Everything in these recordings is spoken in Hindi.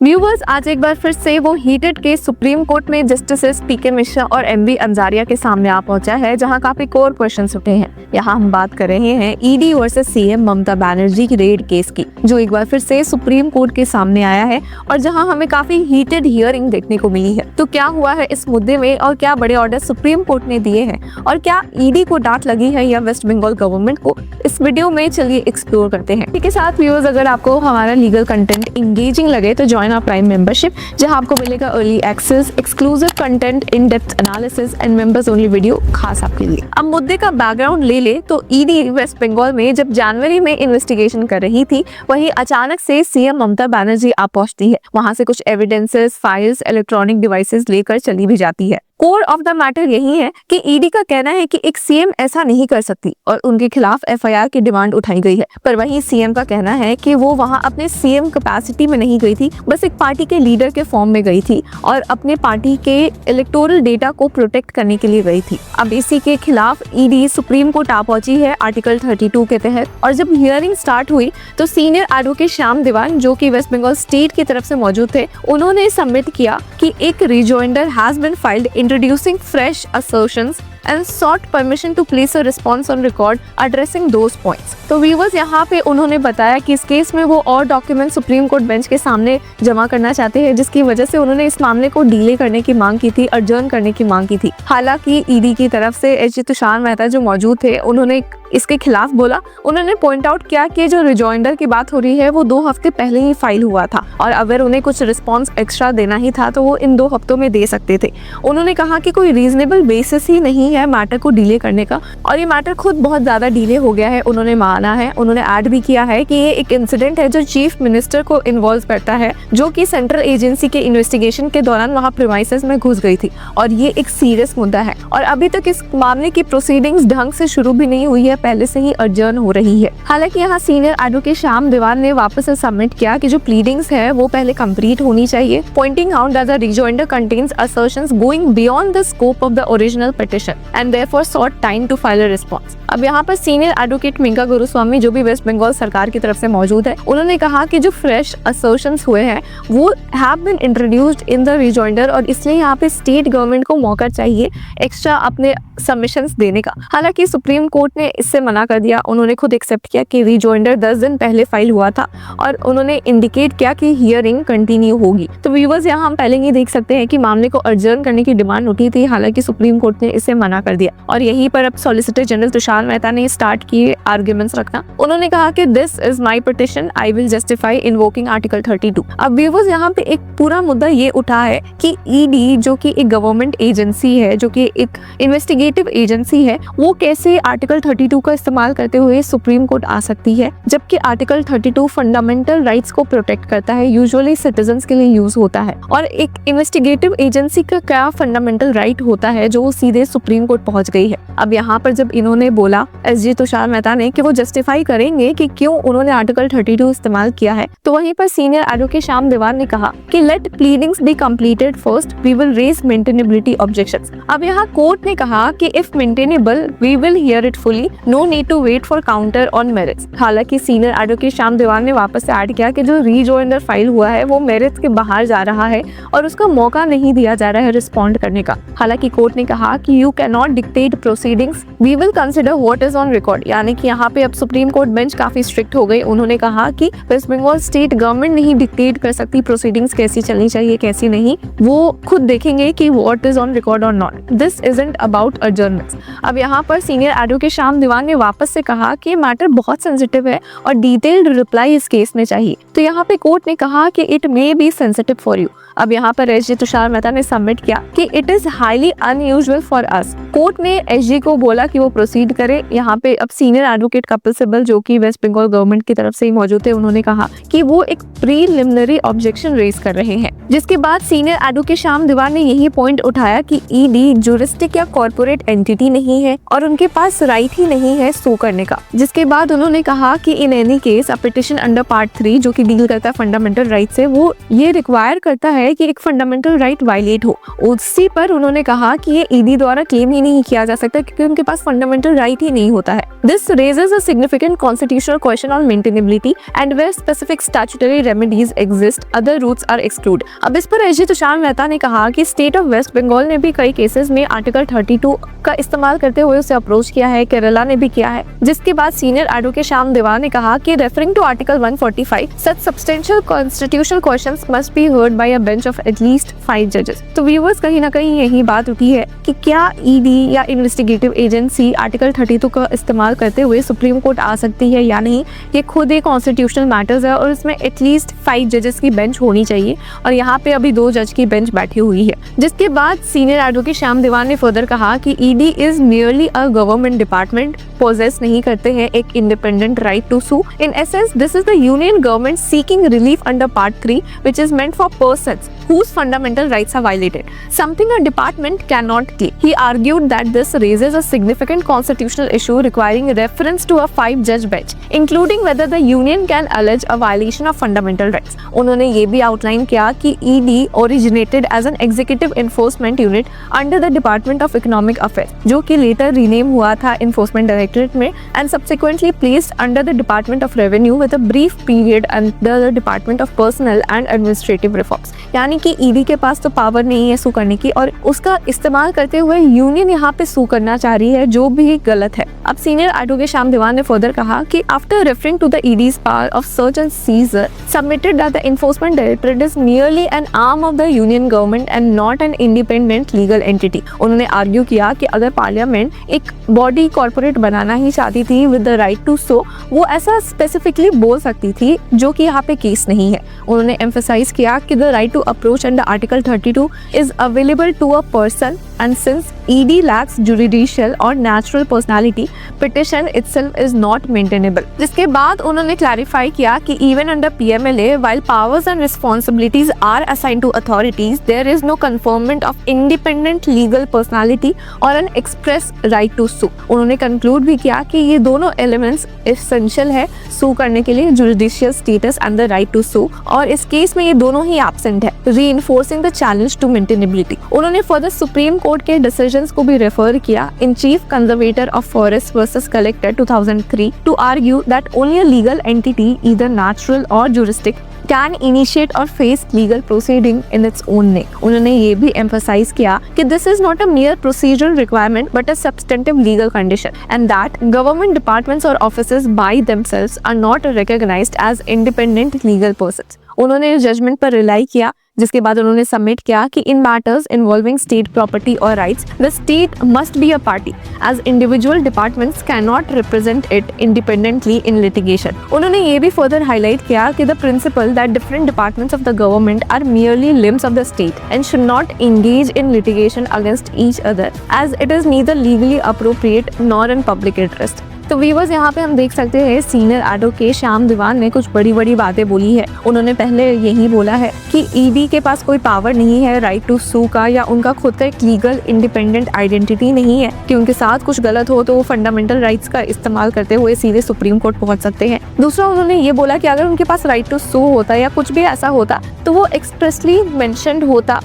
व्यूवर्स, आज एक बार फिर से वो हीटेड केस सुप्रीम कोर्ट में जस्टिसेस पीके मिश्रा और एमबी अंजारिया के सामने आ पहुंचा है, जहां काफी कोर क्वेश्चंस उठे हैं। यहाँ हम बात कर रहे हैं ED versus CM Mamata Banerjee की रेड केस की, जो एक बार फिर से सुप्रीम कोर्ट के सामने आया है और जहां हमें काफी हीटेड हियरिंग देखने को मिली है। तो क्या हुआ है इस मुद्दे में और क्या बड़े ऑर्डर सुप्रीम कोर्ट ने दिए हैं और क्या ईडी को डांट लगी है या वेस्ट बंगाल गवर्नमेंट को, इस वीडियो में चलिए एक्सप्लोर करते हैं। इसके साथ व्यूअर्स, अगर आपको हमारा लीगल कंटेंट इंगेजिंग लगे तो ज्वाइन आवर प्राइम मेंबरशिप, जहां आपको मिलेगा early access, exclusive content, in depth analysis and members only video खास आपके लिए। अब मुद्दे का बैकग्राउंड ले तो ईडी वेस्ट बंगाल में जब जनवरी में इन्वेस्टिगेशन कर रही थी, वहीं अचानक से सीएम ममता बनर्जी आ पहुंचती है। वहां से कुछ एविडेंसेस, फाइल्स, इलेक्ट्रॉनिक डिवाइसेस लेकर चली भी जाती है। कोर ऑफ द मैटर यही है कि ईडी का कहना है कि एक सीएम ऐसा नहीं कर सकती और उनके खिलाफ एफआईआर की डिमांड उठाई गई है। पर वहीं सीएम का कहना है कि वो वहां अपने सीएम कैपेसिटी में नहीं गई थी, बस एक पार्टी के लीडर के फॉर्म में गई थी और अपने पार्टी के इलेक्टोरल डेटा को प्रोटेक्ट करने के लिए गई थी। अब इसी के खिलाफ ईडी सुप्रीम कोर्ट आ पहुंची है आर्टिकल 32 के तहत। और जब हियरिंग स्टार्ट हुई तो सीनियर एडवोकेट श्याम दीवान, जो कि वेस्ट बंगाल स्टेट की तरफ से मौजूद थे, उन्होंने सबमिट किया कि एक rejoinder has been filed introducing fresh assertions and sought permission to place a response on record addressing those points। तो व्यूअर्स, यहाँ पे उन्होंने बताया कि इस केस में वो और डॉक्यूमेंट सुप्रीम कोर्ट बेंच के सामने जमा करना चाहते हैं, जिसकी वजह से उन्होंने इस मामले को डिले करने की मांग की थी, अडजर्न करने की मांग की थी। हालांकि ईडी की तरफ से एचजी तुषार मेहता जो मौजूद थे, उन्होंने इसके खिलाफ बोला। उन्होंने पॉइंट आउट किया कि जो रिजॉइंडर की बात हो रही है वो 2 हफ्ते पहले ही फाइल हुआ था और अगर उन्हें कुछ रिस्पॉन्स एक्स्ट्रा देना ही था तो वो इन 2 हफ्तों में दे सकते थे। उन्होंने कहा कि कोई रीजनेबल बेसिस ही नहीं है मैटर को डिले करने का और ये मैटर खुद बहुत ज्यादा डिले हो गया है। उन्होंने माना है, उन्होंने ऐड भी किया है कि ये एक इंसिडेंट है जो चीफ मिनिस्टर को इन्वॉल्व करता है, जो कि सेंट्रल एजेंसी के इन्वेस्टिगेशन के दौरान वहाँ प्रीमाइसेस में घुस गई थी और ये एक सीरियस मुद्दा है और अभी तक इस मामले की प्रोसीडिंग्स ढंग से शुरू भी नहीं हुई है, पहले से ही अर्जन हो रही है। हालांकि यहाँ सीनियर एडवोकेट श्याम दीवान ने वापस से सबमिट किया कि जो प्लीडिंग्स है वो पहले कंप्लीट होनी चाहिए, pointing out that the rejoinder contains assertions going beyond the scope of the original petition and therefore sought time to file a response। अब यहाँ पर सीनियर एडवोकेट मिंका गुरुस्वामी, जो भी वेस्ट बंगाल सरकार की तरफ से मौजूद है, उन्होंने कहा कि जो फ्रेश assertions हुए हैं वो have been introduced in the rejoinder और इसलिए यहाँ पे स्टेट गवर्नमेंट को मौका चाहिए एक्स्ट्रा अपने सबमिशंस देने का। हालांकि सुप्रीम कोर्ट ने इससे मना कर दिया। उन्होंने खुद एक्सेप्ट किया कि रिजॉइंडर 10 दिन पहले फाइल हुआ था और उन्होंने इंडिकेट किया कि हियरिंग कंटिन्यू होगी। तो व्यूअर्स, यहाँ हम पहले ही देख सकते हैं कि मामले को अर्जन करने की डिमांड उठी थी, हालांकि सुप्रीम कोर्ट ने इसे मना कर दिया और यहीं पर अब सॉलिसिटर जनरल तुषार मेहता ने स्टार्ट किए आर्ग्यूमेंट्स रखना। उन्होंने कहा कि this is my petition, I will justify invoking article 32। अब व्यूअर्स, यहाँ पे एक पूरा मुद्दा ये उठा है कि ईडी, जो कि एक गवर्नमेंट एजेंसी है, जो कि एक इन्वेस्टिगेटिव एजेंसी है, वो कैसे आर्टिकल 32 का इस्तेमाल करते हुए सुप्रीम कोर्ट आ सकती है, जबकि आर्टिकल 32 फंडामेंटल राइट्स को प्रोटेक्ट करता है, यूजुअली सिटीजंस के लिए यूज होता है। और एक इन्वेस्टिगेटिव एजेंसी का क्या फंडामेंटल राइट होता है जो सीधे सुप्रीम कोर्ट पहुंच गई है। अब यहाँ पर जब इन्होंने बोला एसजी तुषार मेहता ने कि वो जस्टिफाई करेंगे कि क्यों उन्होंने आर्टिकल 32 इस्तेमाल किया है, तो वहीं पर सीनियर एडवोकेट श्याम दीवान ने कहा कि let pleadings be completed first, we will raise maintainability objections. अब यहाँ कोर्ट ने कहा कि if maintainable we will hear it fully, no need to wait for counter on merits. हालांकि सीनियर एडवोकेट श्याम दीवान ने वापस से ऐड किया कि जो रीजॉइंडर फाइल हुआ है वो मेरिट्स के बाहर जा रहा है और उसका मौका नहीं दिया जा रहा है रिस्पॉन्ड करने का। हालांकि कोर्ट ने कहा कि you can not dictate proceedings, we will consider what is on record. यानी कि यहाँ पे अब सुप्रीम कोर्ट बेंच काफी स्ट्रिक्ट हो गई। उन्होंने कहा कि वेस्ट बंगाल स्टेट गवर्नमेंट नहीं डिक्टेट कर सकती प्रोसीडिंग्स कैसी चलनी चाहिए कैसी नहीं, वो खुद देखेंगे कि व्हाट इज ऑन रिकॉर्ड और नॉट, दिस इजंट अबाउट अडजर्नमेंट्स। अब यहाँ पर सीनियर एडवोकेट श्याम दीवान ने वापस से कहा कि मैटर बहुत सेंसिटिव है और डिटेल्ड रिप्लाई इस केस में चाहिए। तो यहाँ पे कोर्ट ने कहा कि it may be sensitive for you. अब यहाँ पर एसजी तुषार मेहता ने सबमिट किया कि it is highly unusual for us. Court ने एसजी को बोला कि वो प्रोसीड करे। यहाँ पे अब सीनियर एडवोकेट कपिल सिब्बल, जो कि वेस्ट बंगाल गवर्नमेंट की तरफ से ही मौजूद थे, उन्होंने कहा कि वो एक प्रीलिमिनरी ऑब्जेक्शन रेज कर रहे हैं, जिसके बाद सीनियर एडवोकेट श्याम दीवान ने यही पॉइंट उठाया कि ईडी ज्यूरिस्टिक या कॉर्पोरेट एंटिटी नहीं है और उनके पास राइट ही नहीं नहीं है सू करने का। जिसके बाद उन्होंने कहा कि in any case a petition under part 3 जो कि डील करता है फंडामेंटल राइट से, वो ये रिक्वायर करता है कि एक फंडामेंटल राइट वायलेट हो। उसी पर उन्होंने कहा कि ये ईडी द्वारा क्लेम ही नहीं किया जा सकता क्योंकि उनके पास फंडामेंटल राइट ही नहीं होता है। This raises a significant constitutional question on maintainability and where specific statutory remedies exist other routes are exclude. अब इस पर एसजी तुषार मेहता ने कहा कि स्टेट ऑफ वेस्ट बंगाल ने भी कई केसेस में आर्टिकल 32 का इस्तेमाल करते हुए उसे अप्रोच किया है, केरला ने भी किया है। जिसके बाद सीनियर एडवोकेट श्याम देवा ने कहा कि referring to article 145 such substantial constitutional questions must be heard by a bench of at least 5 जजेस। तो व्यूअर्स, कहीं ना कहीं यही बात उठी है कि क्या ईडी या इन्वेस्टिगेटिव एजेंसी आर्टिकल 32 का इस्तेमाल करते हुए सुप्रीम कोर्ट आ सकती है या नहीं। ये खुद एक कॉन्स्टिट्यूशनल मैटर्स है और इसमें एटलीस्ट 5 जजेस की बेंच होनी चाहिए और यहाँ पे अभी 2 जज की बेंच बैठी हुई है। जिसके बाद सीनियर एडवोकेट श्याम देवान ने फर्दर कहा कि ED is nearly a government department, possess नहीं करते हैं एक independent right to sue. In essence this is the union government seeking relief under part 3 which is meant for persons whose fundamental rights are violated, something a department cannot claim. He argued that this raises a significant constitutional issue requiring reference to a 5-judge bench, including whether the union can allege a violation of fundamental rights. उन्होंने ये भी आउटलाइन किया कि ED originated as an executive enforcement unit under the Department of Economic Affairs, जो कि later rename हुआ था Enforcement Directorate में, and subsequently placed under the Department of Revenue with a brief period under the Department of Personnel and Administrative Reforms. यानी कि ईडी के पास तो पावर नहीं है सू करने की और उसका इस्तेमाल करते हुए यूनियन यहाँ पे सू करना चाह रही है, जो भी गलत है। अब सीनियर एडवोकेट श्याम देवान ने फर्दर कहा कि after referring to the ED's power of search and seizure submitted that the enforcement directorate is merely an arm of the union government and not an independent legal entity. उन्होंने आर्ग्यू किया कि अगर पार्लियामेंट एक बॉडी कॉर्पोरेट बनाना ही चाहती थी विद द राइट टू सो, वो ऐसा स्पेसिफिकली बोल सकती थी, जो कि यहाँ पे केस नहीं है। उन्होंने एम्फसाइज किया कि the right to approach under article 32 is available to a person, and since ED lacks judicial or natural personality, petition itself is not maintainable. जिसके बाद उन्होंने क्लैरिफाई किया कि even under PMLA, while powers and responsibilities are assigned to authorities, there is no conferment of independent legal personality or an express right to sue. उन्होंने कंक्लूड भी किया कि ये दोनों एलिमेंट्स एसेंशियल है सू करने के लिए, judicial status and the right to sue, और इस केस में ये दोनों ही एब्सेंट है, reinforcing the challenge to maintainability. उन्होंने फर्दर सुप्रीम कोर्ट के डिसीजंस को भी रेफर किया in chief conservator of forest versus collector 2003 to argue that only a legal entity, either natural or juristic, can initiate or face legal proceeding in its own name. उन्होंने ये भी emphasize किया कि this is not a mere procedural requirement but a substantive legal condition, and that government departments or offices by themselves are not recognized as independent legal persons. उन्होंने जजमेंट पर रिलाई किया, जिसके बाद उन्होंने सबमिट किया कि in matters involving state property और rights the state must be a party as individual departments can not represent it independently in litigation. उन्होंने ये भी फर्दर हाईलाइट किया कि the principle that different departments of the government are merely limbs of the state and should not engage in litigation against each other as it is neither legally appropriate nor in public interest. तो व्यूअर्स, यहाँ पे हम देख सकते हैं सीनियर एडवोकेट श्याम देवान ने कुछ बड़ी बड़ी बातें बोली है। उन्होंने पहले यही बोला है कि ईडी के पास कोई पावर नहीं है राइट टू सू का, या उनका खुद का एक लीगल इंडिपेंडेंट आइडेंटिटी नहीं है कि उनके साथ कुछ गलत हो तो वो फंडामेंटल राइट्स का इस्तेमाल करते हुए सीधे सुप्रीम कोर्ट पहुंच सकते हैं। दूसरा, उन्होंने ये बोला कि अगर उनके पास राइट टू सू होता या कुछ भी ऐसा होता तो वो एक्सप्रेसली मेंशन्ड होता,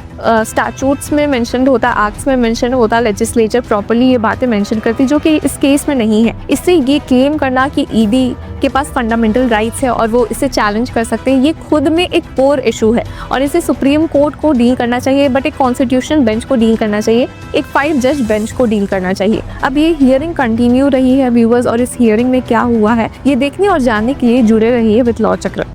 स्टैट्यूट्स में मेंशन्ड होता, एक्ट्स में मेंशन्ड होता, लेजिस्लेचर प्रॉपर्ली ये बातें मेंशन करती, जो कि इस केस में नहीं है। इससे ये क्लेम करना कि ईडी के पास फंडामेंटल राइट्स है और वो इसे चैलेंज कर सकते हैं, ये खुद में एक कोर इशू है और इसे सुप्रीम कोर्ट को डील करना चाहिए, बट एक कॉन्स्टिट्यूशनल बेंच को डील करना चाहिए, एक 5 जज बेंच को डील करना चाहिए। अब ये हियरिंग कंटिन्यू रही है व्यूअर्स, और इस हियरिंग में क्या हुआ है ये देखने और जानने के लिए जुड़े रहिए विद लॉ चक्र।